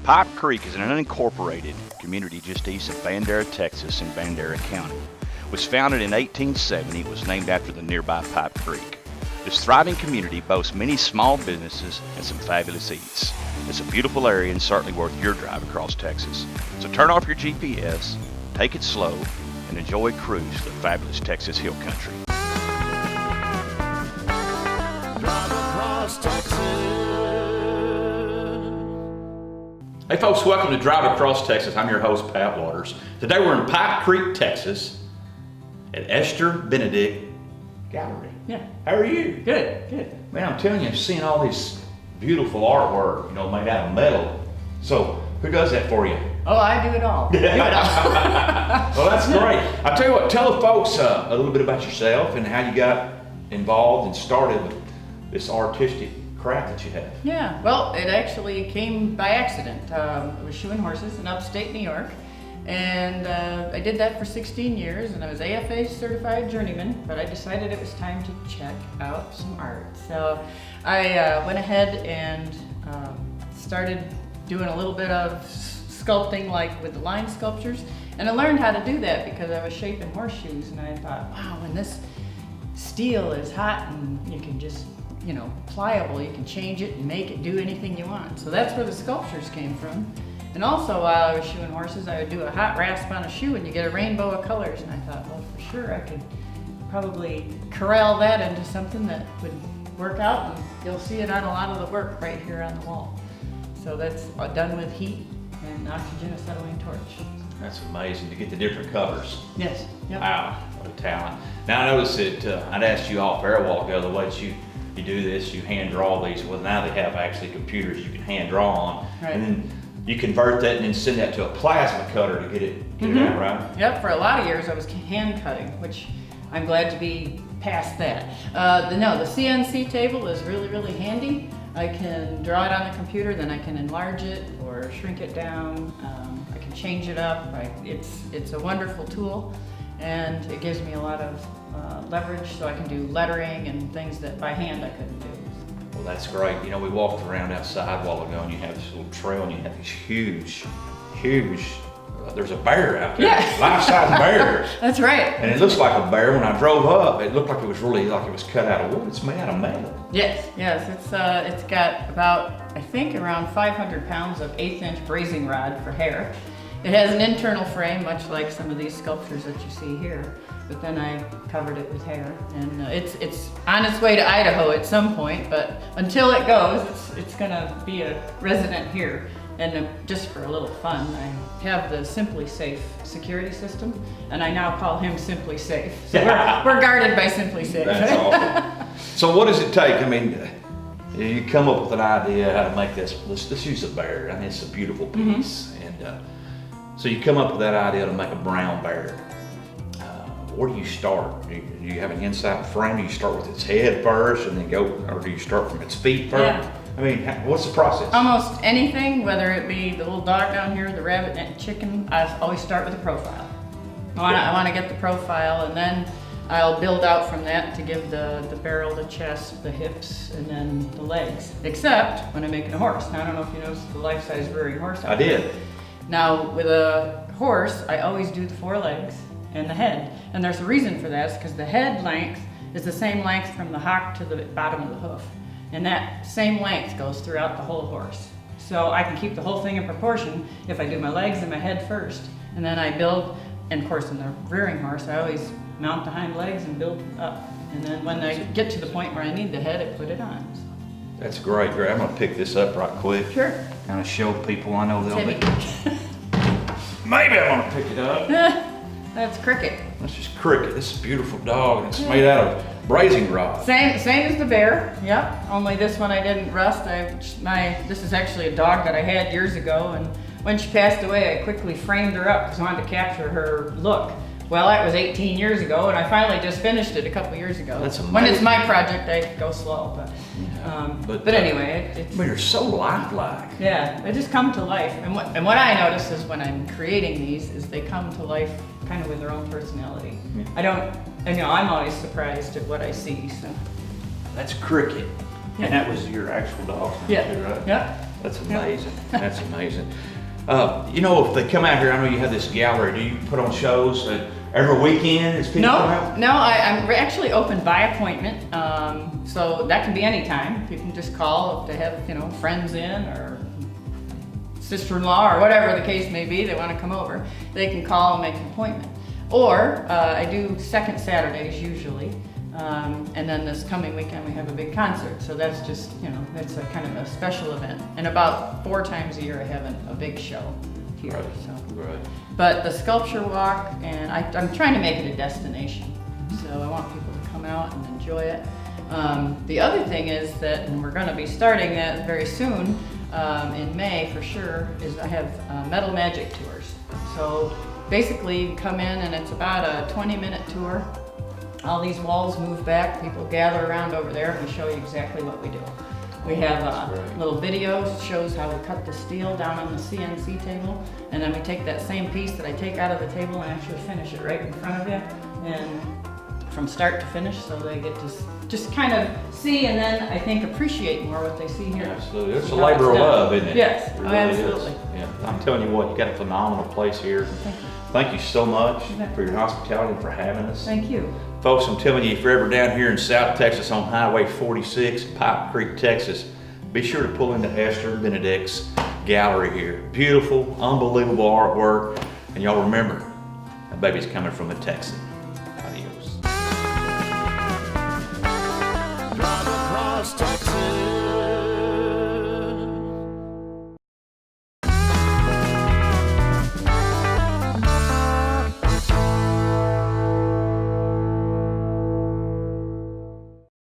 Pipe Creek is an unincorporated community just east of Bandera, Texas in Bandera County. It was founded in 1870. It was named after the nearby Pipe Creek. This thriving community boasts many small businesses and some fabulous eats. It's a beautiful area and certainly worth your drive across Texas. So turn off your GPS, take it slow, and enjoy a cruise to the fabulous Texas Hill Country. Drive across Texas. Hey folks, welcome to Drive Across Texas. I'm your host, Pat Waters. Today we're in Pipe Creek, Texas at Esther Benedict Gallery. Yeah. How are you? Good, good. Man, I'm telling you, I'm seeing all this beautiful artwork, made out of metal. So, who does that for you? Oh, I do it all. Well, that's great. I'll tell you what, tell the folks a little bit about yourself and how you got involved and started with this artistic craft that you have. Yeah, well, it actually came by accident. I was shoeing horses in upstate New York, and I did that for 16 years, and I was AFA certified journeyman, but I decided it was time to check out some art. So I went ahead and started doing a little bit of sculpting, like with the line sculptures, and I learned how to do that because I was shaping horseshoes, and I thought, wow, when this steel is hot and you can just pliable, you can change it and make it do anything you want. So that's where the sculptures came from. And also while I was shoeing horses, I would do a hot rasp on a shoe and you get a rainbow of colors. And I thought, well, for sure I could probably corral that into something that would work out, and you'll see it on a lot of the work right here on the wall. So that's done with heat and oxygen acetylene torch. That's amazing to get the different colors. Yes. Yep. Wow, what a talent. Now I noticed that I'd asked you off air a while ago, the way that you do this, you hand draw these. Well, now they have actually computers you can hand draw on. Right. And then you convert that and then send that to a plasma cutter to get it out, right? Yep, for a lot of years I was hand cutting, which I'm glad to be past that. The CNC table is really, really handy. I can draw it on the computer, then I can enlarge it or shrink it down. I can change it up. It's a wonderful tool, and it gives me a lot of leverage, so I can do lettering and things that by hand I couldn't do. Well, that's great. We walked around outside a while ago and you have this little trail and you have these huge, there's a bear out there. Yeah. Life-size bear. That's right. And it looks like a bear. When I drove up, it looked like it was really like it was cut out of wood. It's made out of metal. Yes. It's got about, I think, around 500 pounds of 1/8-inch brazing rod for hair. It has an internal frame, much like some of these sculptures that you see here, but then I covered it with hair, and it's on its way to Idaho at some point, but until it goes, it's gonna be a resident here. And just for a little fun, I have the Simply Safe security system, and I now call him Simply Safe. So we're guarded by Simply Safe. That's awesome. So what does it take? You come up with an idea how to make this. Let's use a bear. It's a beautiful piece, and so you come up with that idea to make a brown bear. Where do you start? Do you have an inside frame? Do you start with its head first and then go, or do you start from its feet first? Yeah. What's the process? Almost anything, whether it be the little dog down here, the rabbit and chicken, I always start with a profile. I want to get the profile, and then I'll build out from that to give the barrel, the chest, the hips, and then the legs. Except when I'm making a horse. Now I don't know if you noticed the life-size rearing horse out there. I did. Now with a horse, I always do the forelegs and the head. And there's a reason for that, because the head length is the same length from the hock to the bottom of the hoof. And that same length goes throughout the whole horse. So I can keep the whole thing in proportion if I do my legs and my head first. And then I build, and of course in the rearing horse, I always mount the hind legs and build up. And then when I get to the point where I need the head, I put it on. That's great. I'm gonna pick this up right quick. Sure. Kind of show people I know they'll be. Heavy. Maybe I want to pick it up. That's Cricket. That's just Cricket. This is a beautiful dog, and it's made out of brazing rod. Same as the bear. Yep. Only this one I didn't rust. This is actually a dog that I had years ago, and when she passed away, I quickly framed her up because I wanted to capture her look. Well, that was 18 years ago, and I finally just finished it a couple years ago. That's amazing. When it's my project, I go slow, but anyway, You're so lifelike. Yeah, they just come to life. And what I notice is when I'm creating these, is they come to life kind of with their own personality. Yeah. I'm always surprised at what I see. So That's Cricket. And that was your actual dog. Yeah. Too, right? Yeah. That's amazing. That's amazing. You know, if they come out here, I know you have this gallery. Do you put on shows every weekend as people come out? No, I'm actually open by appointment. So that can be anytime. You can just call if they have, you know, friends in or sister-in-law or whatever the case may be, they want to come over. They can call and make an appointment. Or I do second Saturdays usually. And then this coming weekend we have a big concert. So that's just, you know, it's a kind of a special event. And about 4 times a year I have a big show here. Right. So. Right. But the sculpture walk, and I'm trying to make it a destination. So I want people to come out and enjoy it. The other thing is that, and we're going to be starting that very soon, in May for sure, is I have metal magic tours. So basically you come in and it's about a 20-minute tour. All these walls move back, people gather around over there, and we show you exactly what we do. We have little videos, shows how we cut the steel down on the CNC table, and then we take that same piece that I take out of the table and actually finish it right in front of you, and from start to finish, so they get to just kind of see and then I think appreciate more what they see here. Absolutely. It's a labor of love, isn't it? Yes, It oh, really absolutely. is. Yeah. I'm telling you what, you got a phenomenal place here. Thank you. Thank you so much bet. for your hospitality and for having us. Thank you. Folks, I'm telling you, if you're ever down here in South Texas on Highway 46, Pipe Creek, Texas, be sure to pull into Esther Benedict's gallery here. Beautiful, unbelievable artwork. And y'all remember, that baby's coming from a Texan.